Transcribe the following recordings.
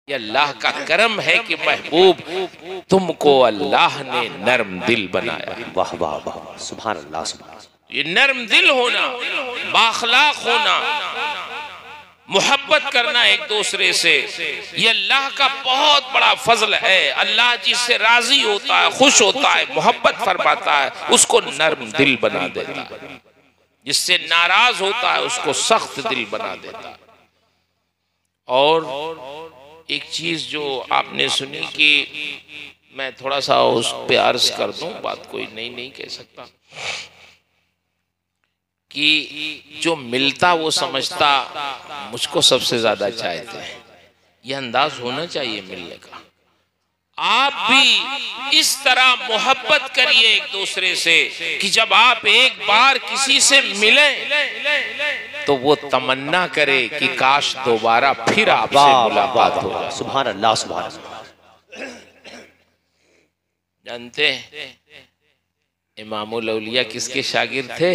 ये अल्लाह का करम है कि महबूब तुमको अल्लाह ने नर्म दिल बनाया। वाह वाह वाह, सुभान अल्लाह सुभान। ये नर्म दिल होना, बाखलाक होना, मोहब्बत करना एक दूसरे से, ये अल्लाह का बहुत बड़ा फजल है। अल्लाह जिससे राजी होता है, खुश होता है, मोहब्बत फरमाता है, उसको नर्म दिल बना देता है। जिससे नाराज होता है उसको सख्त दिल बना देता है। और एक चीज जो आपने सुनी कि मैं थोड़ा सा उस पे अर्ज कर दूं, बात कोई नई नहीं कह सकता, कि जो मिलता वो समझता मुझको सबसे ज्यादा चाहते हैं। ये अंदाज होना चाहिए मिलने का। आप भी इस तरह मोहब्बत करिए एक दूसरे से कि जब आप एक बार किसी से मिले तो वो तमन्ना करे कि काश दोबारा फिर आपसे मुलाकात हो जाए। सुभान अल्लाह सुभान अल्लाह। जानते हैं इमामुल औलिया किसके शागिर्द थे?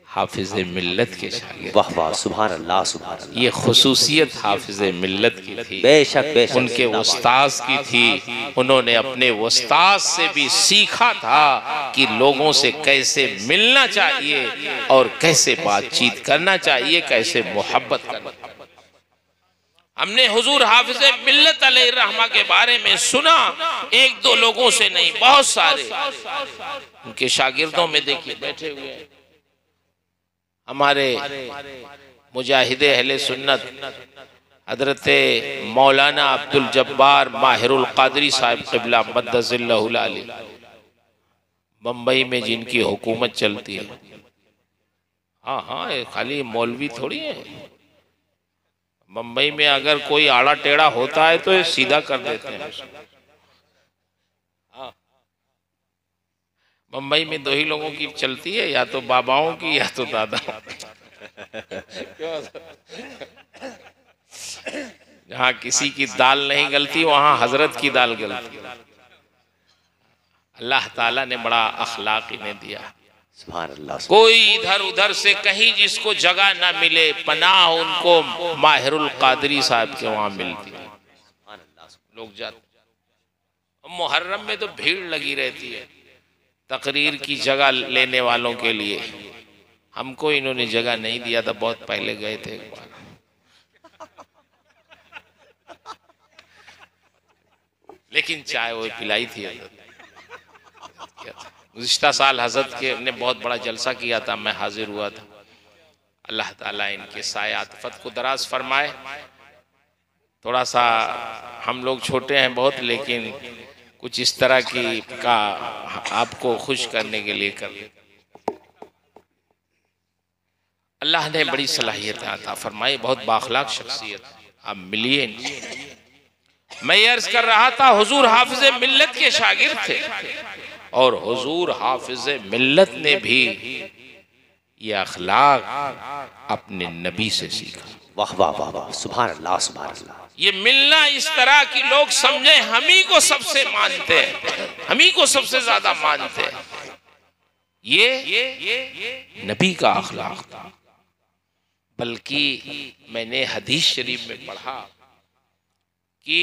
हाफिज मिल्लत के शागिर्द। वाह वाह, सुभान अल्लाह सुभान अल्लाह। ये खुसूसियत हाफिज मिल्लत की थी, बेशक बेशक, उनके उस्ताद की थी। उन्होंने अपने उस्ताद से भी सीखा था कि लोगों से कैसे मिलना चाहिए और कैसे बातचीत करना चाहिए, कैसे मोहब्बत करना। हमने हुजूर हाफिज मिल्लत अलैहिर्रहमा के बारे में सुना, एक दो लोगों से नहीं, बहुत सारे। उनके शागिर्दों में देखिए बैठे हुए हैं हमारे मुजाहिदे अहले सुन्नत हजरत मौलाना अब्दुल जब्बार माहिरुल कादरी साहिब क़िबला मद्दज़िल्लहुल आली, बम्बई में जिनकी हुकूमत चलती है। हाँ हाँ, खाली मौलवी थोड़ी है। बम्बई में अगर कोई आड़ा टेढ़ा होता है तो ये सीधा कर देते हैं। मुंबई में दो ही लोगों की चलती है, या तो बाबाओं की या तो दादाओं जहाँ किसी की दाल नहीं गलती वहां हजरत की दाल गलती। अल्लाह ताला ने बड़ा अखलाक इन्हें दिया। सुभान अल्लाह। कोई इधर उधर से कहीं जिसको जगह ना मिले, पनाह उनको माहिरुल कादरी साहब के वहां मिलती है। लोग जाते। मुहर्रम में तो भीड़ लगी रहती है तकरीर की जगह लेने वालों के लिए। हमको इन्होंने जगह नहीं दिया था, बहुत पहले गए थे एक बार। लेकिन चाय वो पिलाई थी। गुज़िश्ता साल हजरत के ने बहुत बड़ा जलसा किया था, मैं हाजिर हुआ था। अल्लाह ताला इनके साए आतिफत को दराज फरमाए। थोड़ा सा हम लोग छोटे हैं बहुत, लेकिन कुछ इस तरह की का आपको खुश करने के लिए कर। अल्लाह ने बड़ी सलाहियत अता फरमाई, बहुत बाखलाक शख्सियत। आप मिलिए। मैं अर्ज कर रहा था हुजूर हाफिज मिल्लत के शागिर्द थे और हुजूर हाफिज मिल्लत ने भी ये अखलाक अपने नबी से सीखा। वाह वाह वाह वाह, सुभान अल्लाह सुभान अल्लाह। ये मिलना इस तरह की लोग समझे हम ही को सबसे मानते हैं, हम ही को सबसे ज्यादा मानते हैं। ये नबी का अखलाक था। बल्कि मैंने हदीस शरीफ में पढ़ा कि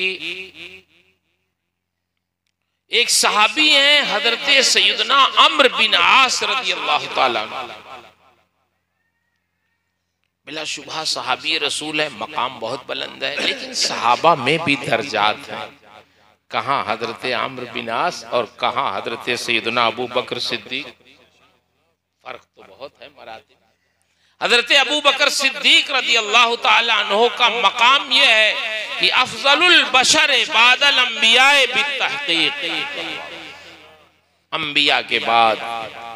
एक सहाबी हैं हजरत सैयदना अम्र बिन आस रज़ियल्लाहु ताला बिलाशुबहा सहाबी रसूल है, मकाम बहुत बुलंद है, लेकिन सहाबा में भी दर्जात हैं। कहाँ हजरत अम्र बिन आस और कहाँ हजरत सैयदना अबू बकर सिद्दीक। फर्क तो बहुत है मरातिब। हजरत अबू बकर सिद्दीक रज़ियल्लाहु ताला अन्हु का मकाम यह है कि अफजलुल बशर बादल अंबियाए बित्तहकीक, अंबिया के बाद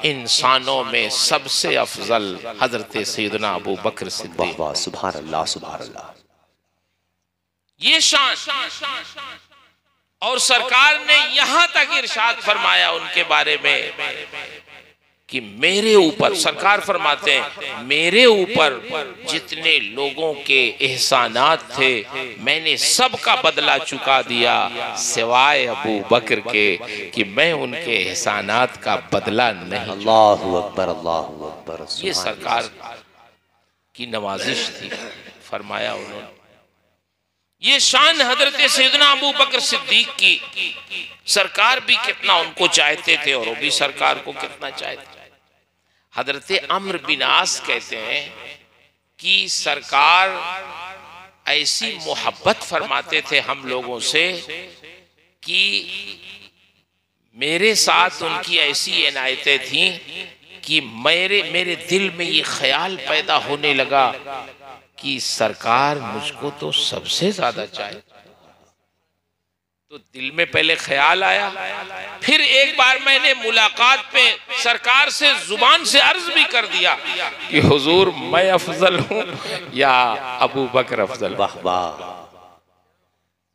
इंसानों में सबसे अफजल हजरत सैयदना अबू बकर सिद्दीक। वाह सुभान अल्लाह सुभान अल्लाह। ये शान। और सरकार ने यहां तक इरशाद फरमाया उनके बारे में कि मेरे ऊपर, सरकार फरमाते हैं, मेरे ऊपर जितने लोगों के एहसानात थे मैंने सबका बदला चुका दिया, सिवाय अबू बकर के कि मैं उनके एहसानात का बदला नहीं। अल्लाहु अकबर अल्लाहु अकबर। ये सरकार की नवाजिश थी, फरमाया उन्होंने। ये शान हजरत सैयदना अबू बकर सिद्दीक की। सरकार भी कितना उनको चाहते थे और वो भी सरकार को कितना चाहते थे। हजरत अम्र बिन आस कहते हैं कि सरकार ऐसी मोहब्बत फरमाते थे हम लोगों से कि मेरे साथ उनकी ऐसी इनायतें थीं कि मेरे दिल में ये ख्याल पैदा होने लगा कि सरकार मुझको तो सबसे ज्यादा चाहे। तो दिल में पहले ख्याल आया, फिर एक बार मैंने मुलाकात पे सरकार से जुबान से अर्ज भी कर दिया कि हुजूर मैं अफजल हूं या अबू बकर अफजल। वाह वाह।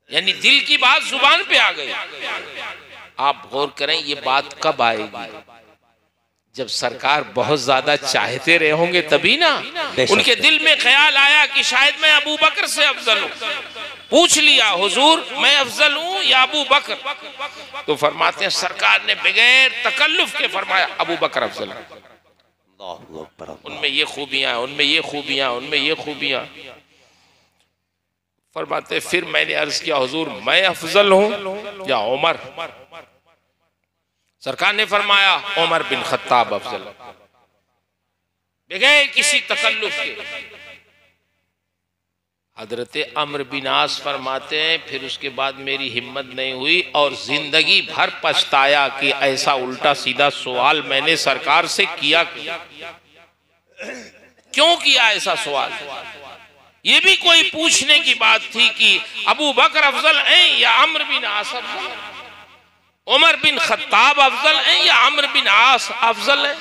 यानी दिल की बात जुबान पे आ गई। आप गौर करें ये बात कब आएगी? जब सरकार बहुत ज्यादा चाहते रहे होंगे तभी ना। उनके दिल में ख्याल आया कि शायद मैं अबू बकर से अफजल हूं। पूछ लिया हुजूर मैं अफजल हूं या अबू बकर? तो फरमाते हैं सरकार ने बगैर तकल्लुफ के फरमाया अबू बकर अफजल। उनमें ये खूबियां, उनमें ये खूबियां, उनमें ये खूबियां। फरमाते फिर मैंने अर्ज किया हुजूर मैं अफजल हूं या उमर? सरकार ने फरमाया उमर बिन खत्ताब अफजल, बगैर किसी तकल्लुफ के। हजरत अम्र बिन आस फरमाते हैं फिर उसके बाद मेरी हिम्मत नहीं हुई और जिंदगी भर पछताया कि ऐसा उल्टा सीधा सवाल मैंने सरकार से किया। क्यों किया ऐसा सवाल? ये भी कोई पूछने की बात थी कि अबू बकर अफजल हैं या अम्र बिन आस अफजल, उमर बिन खत्ताब अफजल हैं या अम्र बिन आस अफजल है।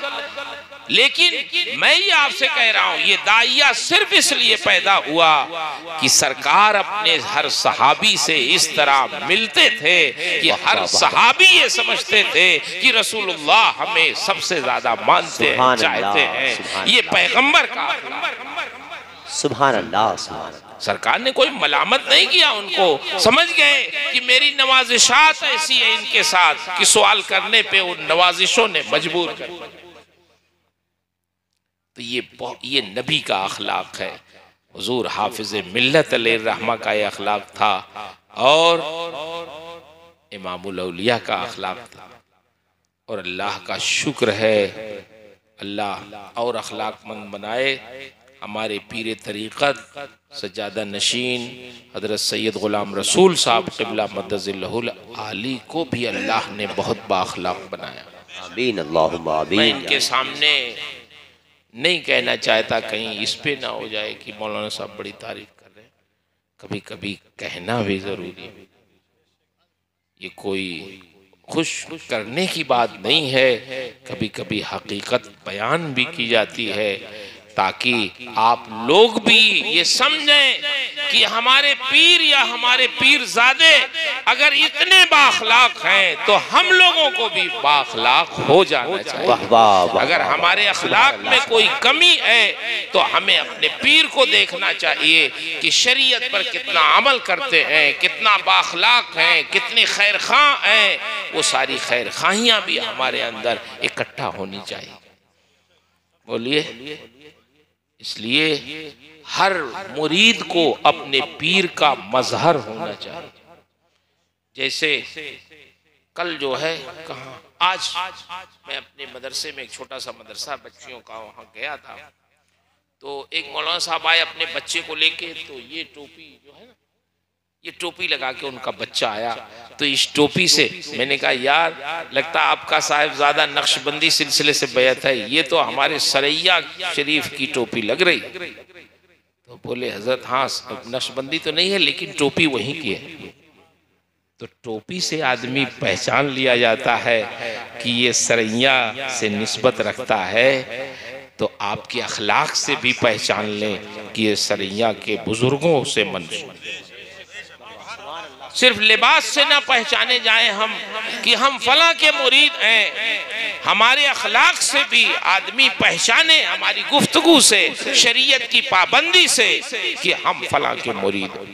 लेकिन मैं ये आपसे कह रहा हूं ये दाइया सिर्फ इसलिए पैदा हुआ कि सरकार अपने हर सहाबी से इस तरह मिलते थे कि हर सहाबी ये समझते थे कि रसूलुल्लाह हमें सबसे ज्यादा मानते हैं, चाहते हैं। ये पैगंबर का सुभान अल्लाह, सुभान अल्लाह। सरकार ने कोई मलामत नहीं किया उनको। समझ गए कि मेरी नवाजिशात ऐसी है इनके साथ कि सवाल करने पे उन नवाजिशों ने मजबूर कर। तो ये नबी का अखलाक है। हुजूर हाफिज मिल्लत अलैहिर्रहमा का ये अखलाक था और इमामुल औलिया का अखलाक था। और अल्लाह का शुक्र है अल्लाह और अखलाकमंद बनाए हमारे पीर तरीक़त सज्जादा नशीन हज़रत सैयद ग़ुलाम रसूल साहब क़िबला मद्दज़िल्लहुल आली को भी अल्लाह ने बहुत बाअखलाक बनाया। आमीन अल्लाहुम्मा आमीन। मैं इनके सामने नहीं कहना चाहता कहीं इस पे ना हो जाए कि मौलाना साहब बड़ी तारीफ कर रहे हैं। कभी कभी कहना भी ज़रूरी है। ये कोई खुश करने की बात नहीं है, कभी कभी हकीकत बयान भी की जाती है ताकि आप लोग भी ये समझें कि हमारे पीर या हमारे पीरजादे अगर इतने बाअखलाक हैं तो हम लोगों को भी बाअखलाक हो जाना चाहिए। अगर हमारे अखलाक में कोई कमी है तो हमें अपने पीर को देखना चाहिए कि शरीयत पर कितना अमल करते हैं, कितना बाअखलाक हैं, कितने खैर खां हैं। वो सारी खैर खाहियां भी हमारे अंदर इकट्ठा होनी चाहिए। बोलिए। इसलिए हर मुरीद को अपने पीर का मजहर होना चाहिए। जैसे कल जो है कहाँ आज मैं अपने मदरसे में एक छोटा सा मदरसा बच्चियों का वहाँ गया था, तो एक मौलाना साहब आए अपने बच्चे को लेके। तो ये टोपी जो है ना, ये टोपी लगा के उनका बच्चा आया। तो इस टोपी से मैंने कहा यार लगता आपका साहिबजादा नक्शबंदी सिलसिले से बैत है, ये तो हमारे सरैया शरीफ की टोपी लग रही। तो बोले हजरत हाँ नक्शबंदी तो नहीं है लेकिन टोपी वहीं की है। तो टोपी से आदमी पहचान लिया जाता है कि ये सरैया से निस्बत रखता है। तो आपके अखलाक से भी पहचान लें कि ये सरैया के बुजुर्गों से मंसूब। सिर्फ लिबास से ना पहचाने जाएं हम कि हम फला के मुरीद हैं। हमारे अखलाक से भी आदमी पहचाने, हमारी गुफ्तगू से, शरीयत की पाबंदी से कि हम फला के मुरीद हैं।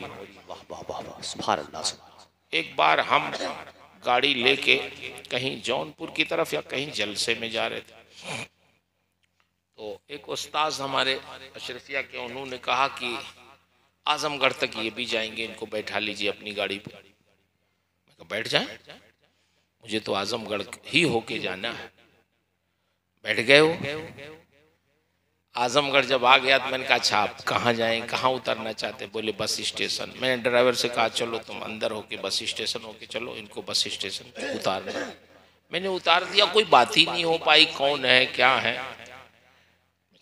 एक बार हम गाड़ी लेके कहीं जौनपुर की तरफ या कहीं जलसे में जा रहे थे, तो एक उस्ताद हमारे अशरफिया के उन्होंने कहा कि आजमगढ़ तक ये भी जाएंगे, इनको बैठा लीजिए अपनी गाड़ी पे। मैं कहा बैठ जाएं, मुझे तो आजमगढ़ ही होके जाना है। बैठ गए हो। आजमगढ़ जब आ गया तो मैंने कहा अच्छा आप कहाँ जाएं, कहाँ उतरना चाहते? बोले बस स्टेशन। मैंने ड्राइवर से कहा चलो तुम अंदर होके बस स्टेशन होके चलो, इनको बस स्टेशन उतारना। मैंने उतार दिया, कोई बात ही नहीं हो पाई कौन है क्या है,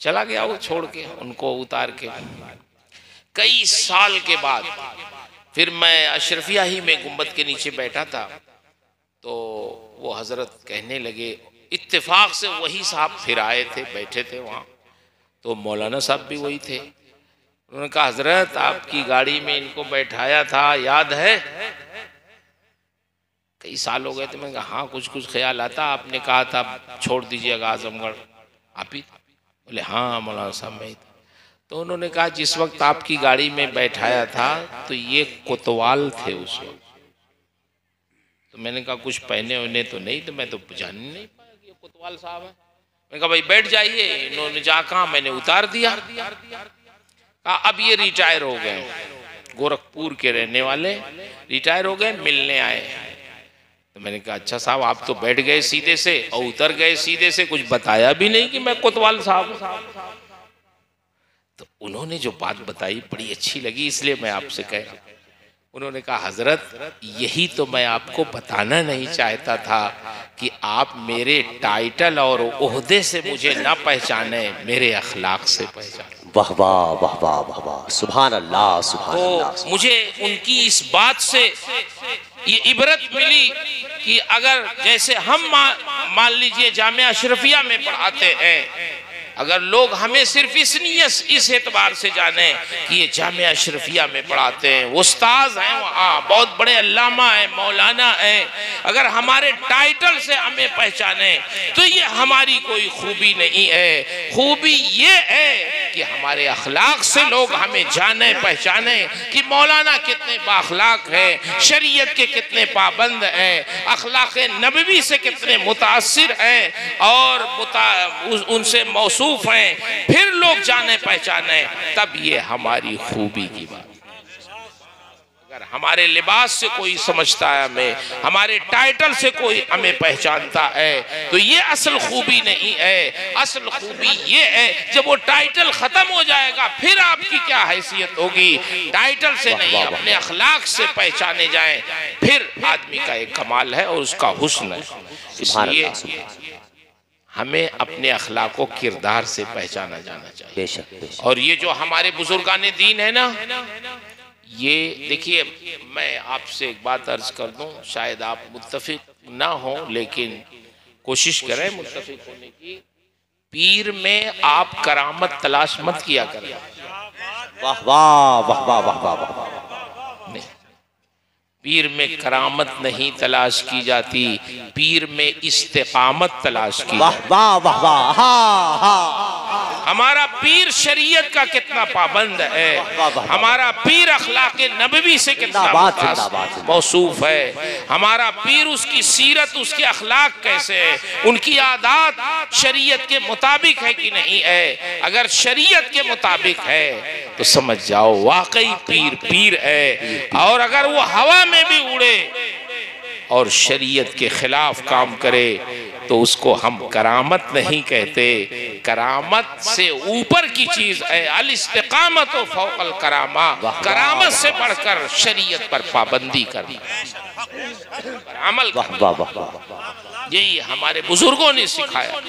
चला गया वो छोड़ के उनको उतार के। कई साल के बाद फिर मैं अशरफिया ही में गुंबद के नीचे बैठा था, तो वो हजरत कहने लगे, इत्तेफाक से वही साहब फिर आए थे, बैठे थे वहाँ, तो मौलाना साहब भी वही थे। उन्होंने कहा हजरत आपकी गाड़ी में इनको बैठाया था, याद है? कई साल हो गए थे। मैंने कहा हाँ कुछ कुछ ख्याल आता, आपने कहा था छोड़ दीजिएगा आजमगढ़, आप ही? बोले हाँ मौलाना साहब मैं। तो उन्होंने कहा जिस वक्त आपकी गाड़ी में बैठाया था तो ये कोतवाल थे उस वक्त। तो मैंने कहा कुछ पहने होने तो नहीं, तो मैं तो जान नहीं पाया कि ये कोतवाल साहब है। मैंने कहा भाई बैठ जाइए। इन्होंने जा कहा, मैंने उतार दिया। कहा अब ये रिटायर हो गए, गोरखपुर के रहने वाले रिटायर हो गए, मिलने आए। तो मैंने कहा अच्छा साहब आप तो बैठ गए सीधे से और उतर गए सीधे से, कुछ बताया भी नहीं कि मैं कोतवाल साहब। तो उन्होंने जो बात बताई बड़ी अच्छी लगी, इसलिए मैं आपसे कह रहा हूं। उन्होंने कहा हजरत यही तो मैं आपको बताना नहीं चाहता था कि आप मेरे टाइटल और ओहदे से मुझे ना पहचाने, मेरे अखलाक से पहचाने। वाह वाह वाह वाह वाह वाह, सुभान अल्लाह सुभान अल्लाह। तो मुझे उनकी इस बात से ये इबरत मिली कि अगर जैसे हम मान लीजिए जामिया अशरफिया में पढ़ाते हैं, अगर लोग हमें सिर्फ इस एतबार से जाने कि ये जामिया अशरफिया में पढ़ाते हैं, उस्ताद हैं वहाँ, बहुत बड़े अल्लामा हैं, मौलाना हैं, अगर हमारे टाइटल से हमें पहचाने तो ये हमारी कोई खूबी नहीं है। खूबी ये है कि हमारे अखलाक से लोग हमें जाने पहचाने कि मौलाना कितने बाखलाक हैं, शरीयत के कितने पाबंद हैं, अखलाक नबवी से कितने मुतासिर हैं और उनसे मौसूफ हैं, फिर लोग जाने पहचाने, तब ये हमारी खूबी की बात। अगर हमारे लिबास से कोई समझता है हमें, हमारे टाइटल से कोई हमें पहचानता है, तो ये असल खूबी नहीं है। असल खूबी ये है जब वो टाइटल खत्म हो जाएगा फिर आपकी क्या हैसियत होगी। टाइटल से नहीं, अपने अखलाक से पहचाने जाएं, फिर आदमी का एक कमाल है और उसका हुस्न है। इसलिए हमें अपने अखलाक को किरदार से पहचाना जाना चाहिए। बेशक, बेशक। और ये जो हमारे बुजुर्गाने दीन है ना, ये देखिए मैं आपसे एक बात अर्ज कर दूं, शायद आप मुत्तफिक ना हो लेकिन कोशिश करें मुत्तफिक होने की। पीर में आप करामत तलाश मत किया करें। वाह वाह वाह वाह वाह वाह वाह। नहीं, पीर में करामत नहीं तलाश की जाती, पीर में इस्तिकामत तलाश की। वाह वाह वाह वाह। हाँ हाँ। हमारा पीर शरीयत का कितना पाबंद है, हमारा पीर अखलाक नबवी से कितना मौसूफ है, हमारा पीर उसकी सीरत, उसके अखलाक कैसे है, उनकी आदात शरीयत के मुताबिक है कि नहीं है। अगर शरीयत के मुताबिक है तो समझ जाओ वाकई पीर पीर है। और अगर वो हवा में भी उड़े और शरीयत के खिलाफ काम करे तो उसको हम करामत नहीं कहते। करामत से ऊपर की चीज है अल इस्तिकामत व फौकल करामा। करामत से बढ़कर शरीयत पर पाबंदी करना, अमल करना। यही हमारे बुजुर्गों ने सिखाया,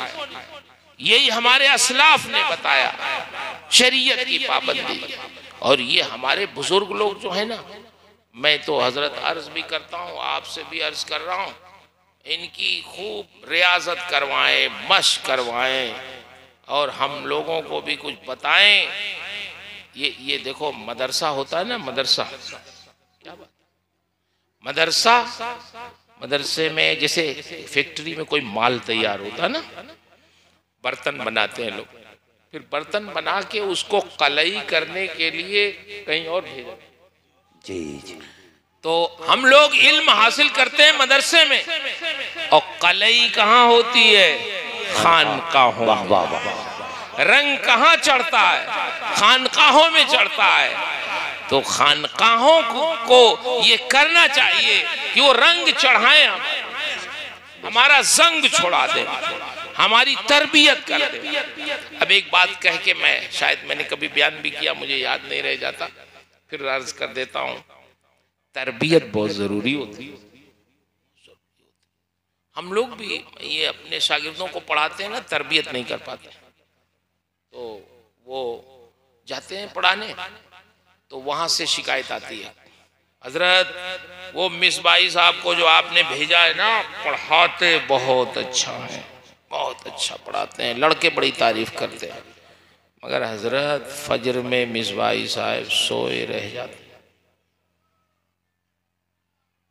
यही हमारे असलाफ ने बताया, शरीयत की पाबंदी। और ये हमारे बुजुर्ग लोग जो है ना, मैं तो हजरत अर्ज भी करता हूँ, आपसे भी अर्ज कर रहा हूँ, इनकी खूब रियाजत करवाएं, मश्क करवाएं और हम लोगों को भी कुछ बताएं। ये देखो मदरसा होता है ना, मदरसा क्या बात, मदरसे में जैसे फैक्ट्री में कोई माल तैयार होता है ना, बर्तन बनाते हैं लोग, फिर बर्तन बना के उसको कलई करने के लिए कहीं और भेजा। जी जी। तो हम लोग इल्म हासिल करते हैं मदरसे में, और कलई कहाँ होती है? खानकाहों। वाह वाह वाह। रंग कहाँ चढ़ता है? खानकाहों में चढ़ता है। तो खानकाहों को ये करना चाहिए कि वो रंग चढ़ाएं, हमारा जंग छोड़ा दे, हमारी तरबियत कर दे। अब एक बात कह के मैं, शायद मैंने कभी बयान भी किया, मुझे याद नहीं रह जाता, फिर अर्ज कर देता हूं। तरबियत बहुत जरूरी होती है। हम लोग भी ये अपने शागिर्दों को पढ़ाते हैं ना, तरबियत नहीं कर पाते, तो वो जाते हैं पढ़ाने, तो वहां से शिकायत आती है, हजरत वो मिसबाई साहब को जो आपने भेजा है ना, पढ़ाते बहुत अच्छा है, बहुत अच्छा पढ़ाते हैं, लड़के बड़ी तारीफ करते हैं, मगर हजरत फजर में मिसबाई साहब सोए रह जाते।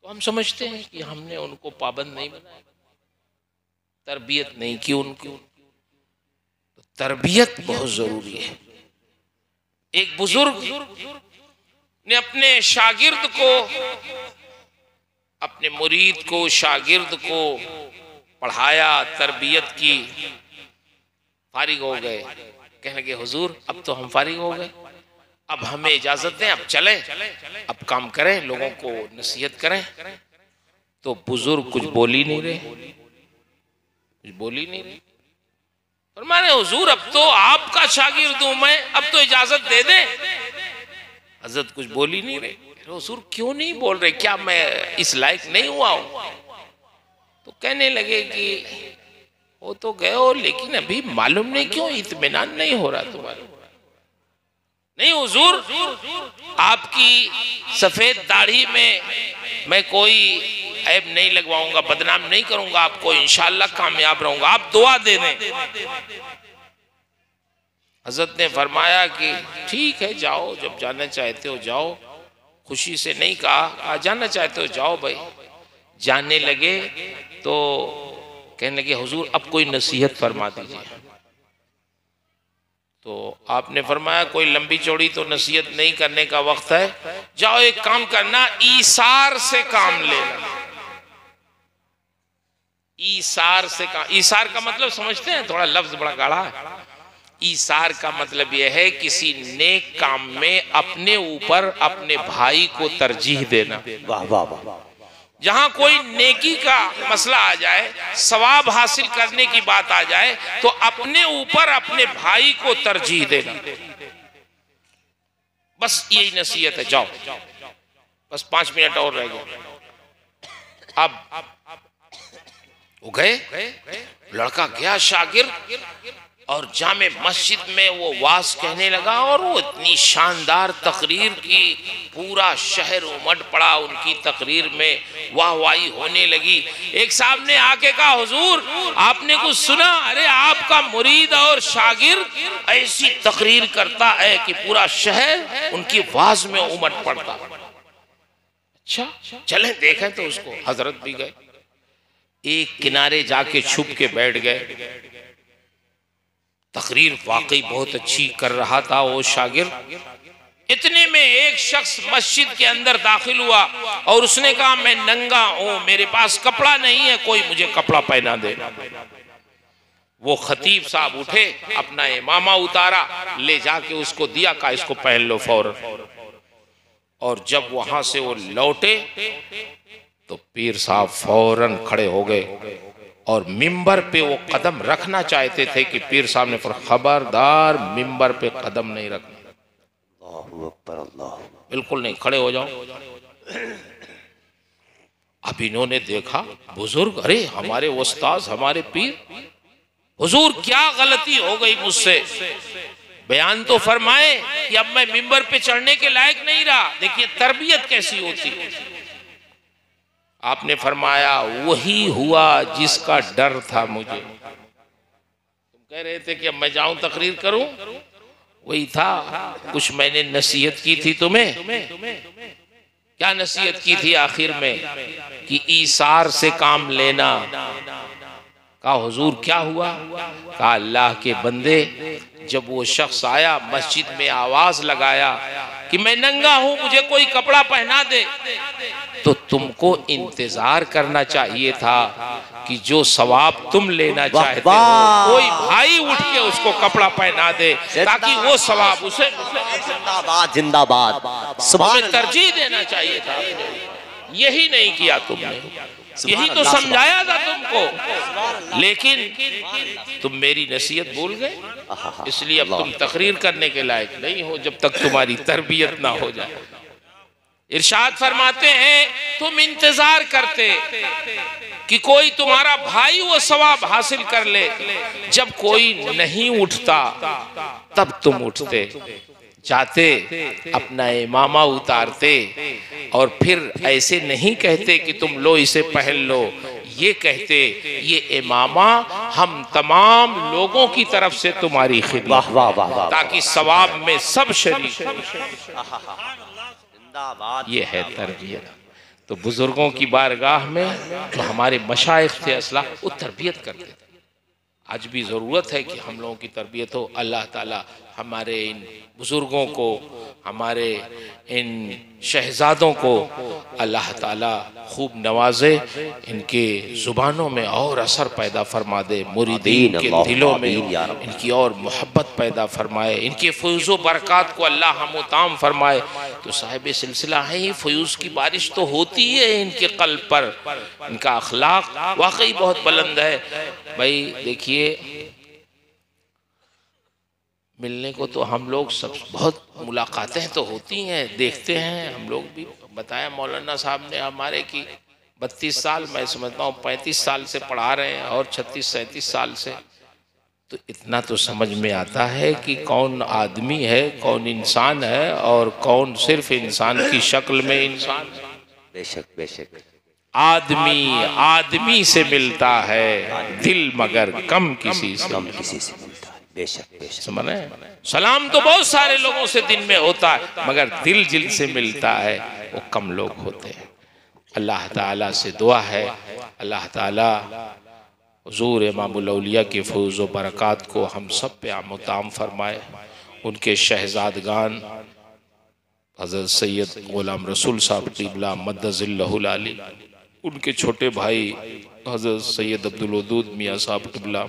तो हम समझते हैं कि हमने उनको पाबंद नहीं बनाया, तरबियत नहीं की उनकी। तो तरबियत बहुत जरूरी है। एक बुजुर्ग ने अपने शागिर्द को, अपने मुरीद को, शागिर्द को पढ़ाया, तरबियत की, फारिग हो गए, कहने लगे हुजूर अब तो हम फारिग हो गए, अब हमें इजाजत दें, अब चलें, अब काम करें, लोगों को नसीहत करें। तो बुजुर्ग कुछ बोल ही नहीं रहे, कुछ बोल ही नहीं रहे। फरमाने हुजूर अब तो आपका शागिर्द हूं मैं, अब तो इजाजत दे दें। हजरत कुछ बोल ही नहीं रहे। हुजूर क्यों नहीं बोल रहे, क्या मैं इस लायक नहीं हुआ हूं? तो कहने लगे कि वो तो गए हो, लेकिन अभी मालूम नहीं क्यों इत्मीनान नहीं हो रहा तुम्हारा। नहीं हुजूर, आपकी सफेद दाढ़ी में मैं कोई ऐब नहीं लगवाऊंगा, बदनाम नहीं करूंगा आपको, इंशाअल्लाह कामयाब रहूंगा, आप दुआ दे दें। हजरत ने फरमाया कि ठीक है जाओ, जब जाना चाहते हो जाओ, खुशी से नहीं कहा, जाना चाहते हो जाओ भाई। जाने लगे तो कहने लगे हुजूर अब कोई नसीहत फरमा दीजिए। तो आपने फरमाया कोई लंबी चौड़ी तो नसीहत नहीं करने का वक्त है, जाओ एक काम करना, ईसार से काम लेना। ईसार से काम, ईसार का मतलब समझते हैं, थोड़ा लफ्ज बड़ा गाढ़ा है। ईसार का मतलब यह है किसी नेक काम में अपने ऊपर अपने भाई को तरजीह देना। वाह वाह वाह। जहां कोई नेकी का मसला आ जाए, सवाब हासिल करने की बात आ जाए, तो अपने ऊपर अपने भाई को तरजीह देना। बस यही नसीहत है। जाओ, बस 5 मिनट और रह गए। अब वो गए, लड़का गया शागिर्द, और जामे मस्जिद में वो वाज कहने लगा, और वो इतनी शानदार तकरीर की, पूरा शहर उमड़ पड़ा उनकी तकरीर में, वाहवाही होने लगी। एक साहब ने आके कहा हुजूर आपने कुछ सुना? अरे आपका मुरीद और शागिर्द ऐसी तकरीर करता है कि पूरा शहर उनकी वाज में उमड़ पड़ता। अच्छा चलें देखें तो उसको। हजरत भी गए, एक किनारे जाके छुप के बैठ गए। तकरीर वाकई बहुत अच्छी कर रहा था वो शागिर्द। इतने में एक शख्स मस्जिद के अंदर दाखिल हुआ और उसने कहा मैं नंगा हूं, मेरे पास कपड़ा नहीं है, कोई मुझे कपड़ा पहना दे। वो खतीब साहब उठे, अपना इमामा उतारा, ले जाके उसको दिया, कहा इसको पहन लो फौरन। और जब वहां से वो लौटे तो पीर साहब फौरन खड़े हो गए और मिंबर पे वो कदम रखना चाहते थे कि पीर साहब ने खबरदार मिंबर पे कदम नहीं रखना। अल्लाहु अकबर, अल्लाह, बिल्कुल नहीं, खड़े हो जाओ। अब इन्होंने देखा बुजुर्ग, अरे हमारे उस्ताद, हमारे पीर, हुजूर क्या गलती हो गई मुझसे, बयान तो फरमाए कि अब मैं मिंबर पे चढ़ने के लायक नहीं रहा। देखिए तरबियत कैसी होती है। आपने फरमाया वही हुआ जिसका डर था मुझे। तुम कह रहे थे कि अब मैं जाऊं तकरीर करूं, वही था। कुछ मैंने नसीहत की थी तुम्हें। क्या नसीहत की थी आखिर में? कि ईसार से काम लेना। कहा हुजूर क्या हुआ? कहा अल्लाह के बंदे, जब वो शख्स आया मस्जिद में आवाज लगाया कि मैं नंगा हूं, मुझे कोई कपड़ा पहना दे, तो तुमको इंतजार करना चाहिए था कि जो सवाब तुम लेना चाहते हो कोई भाई उठ के उसको कपड़ा पहना दे, ताकि वो सवाब उसे। जिंदाबाद जिंदाबाद। सुभान तुम्हें तरजीह देना चाहिए था, यही नहीं किया तुमने, यही तो समझाया था तुमको, लेकिन तुम मेरी नसीहत भूल गए, इसलिए अब तुम तकरीर करने के लायक नहीं हो जब तक तुम्हारी तरबियत ना हो जाए। इरशाद फरमाते हैं तुम इंतजार करते कि कोई तुम्हारा भाई वो सवाब हासिल कर ले, जब कोई नहीं उठता तब तुम उठते, जाते अपना इमामा उतारते और फिर ऐसे नहीं कहते कि तुम लो इसे पहन लो, ये कहते ये इमामा हम तमाम लोगों की तरफ से तुम्हारी खिदमत, ताकि सवाब में सब शरीक। ये है तरबियत। तो बुजुर्गों की बारगाह में जो हमारे मशाइख थे असला, वो तरबियत करते थे। आज भी ज़रूरत है कि हम लोगों की तरबियत हो। अल्लाह ताला हमारे इन बुज़ुर्गों को, हमारे इन शहज़ादों को अल्लाह ताला खूब नवाजे, इनके ज़ुबानों में और असर पैदा फरमा दे, मुरीदीन के दिलों में इनकी और मोहब्बत पैदा फरमाए, इनके फ़यूज़ बरक़ात को अल्लाह हमताम फरमाए। तो साहिब सिलसिला है ही, फ़यूज़ की बारिश तो होती है इनके क़ल्ब पर, इनका अखलाक वाकई बहुत बुलंद है। भाई देखिए, मिलने को तो हम लोग सब बहुत मुलाकातें तो होती हैं, देखते हैं हम लोग भी। बताया मौलाना साहब ने हमारे की 32 साल, मैं समझता हूँ 35 साल से पढ़ा रहे हैं और 36-37 साल से, तो इतना तो समझ में आता है कि कौन आदमी है, कौन इंसान है और कौन सिर्फ इंसान की शक्ल में इंसान। बेशक बेशक। आदमी आदमी से मिलता है, दिल मगर कम किसी से मिलता है। बेशक बेशक। समझ रहे हैं? सलाम तो बहुत सारे लोगों से दिन में होता है, मगर दिल जिल से मिलता है वो कम लोग होते हैं। अल्लाह ताला से दुआ है, अल्लाह ताला हुज़ूर इमामुल औलिया के फ़यूज़ व बरक़ात को हम सब पे आम फरमाए। उनके शहज़ादगान हज़रत सैयद ग़ुलाम रसूल साहब क़िबला मद्दज़िल्लहुल आली, उनके छोटे भाई हज़रत सैयद अब्दुल वदूद मियाँ साहब क़िबला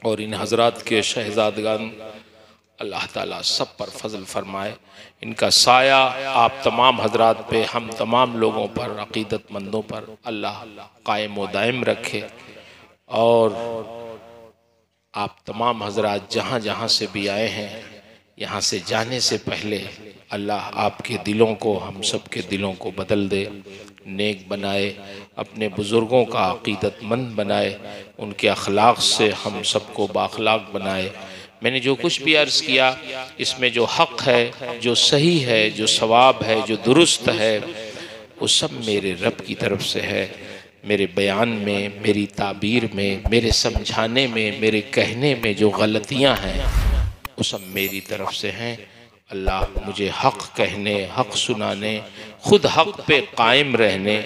और इन हज़रात के शहज़ादगान, अल्लाह ताला सब पर फजल फरमाए। इनका साया आप तमाम हज़रात पे, हम तमाम लोगों पर, अक़ीदतमंदों पर अल्लाह कायम व दायम रखे। और आप तमाम हज़रात जहाँ जहाँ से भी आए हैं, यहाँ से जाने से पहले अल्लाह आपके दिलों को, हम सब के दिलों को बदल दे, नेक बनाए, अपने बुज़ुर्गों का अक़ीदतमंद बनाए, उनके अखलाक से हम सबको बाखलाक बनाए। मैंने जो कुछ भी अर्ज़ किया, इसमें जो हक़ है, जो सही है, जो सवाब है, जो दुरुस्त है, वो सब मेरे रब की तरफ से है। मेरे बयान में, मेरी ताबीर में, मेरे समझाने में, मेरे कहने में जो गलतियाँ हैं, वो सब मेरी तरफ से हैं। अल्लाह मुझे हक़ कहने, हक़ सुनाने, ख़ुद हक़ पे कायम रहने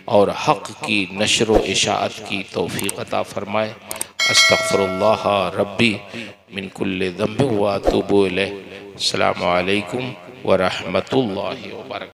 और हक़ की नशर व इशाअत की तौफ़ीक़ अता फ़रमाए। अस्तग़फ़िरुल्लाह रब्बी मिन कुल्लि ज़ंबिन व अतूबु इलैह। अस्सलामु अलैकुम व रहमतुल्लाहि व बरकातुहू।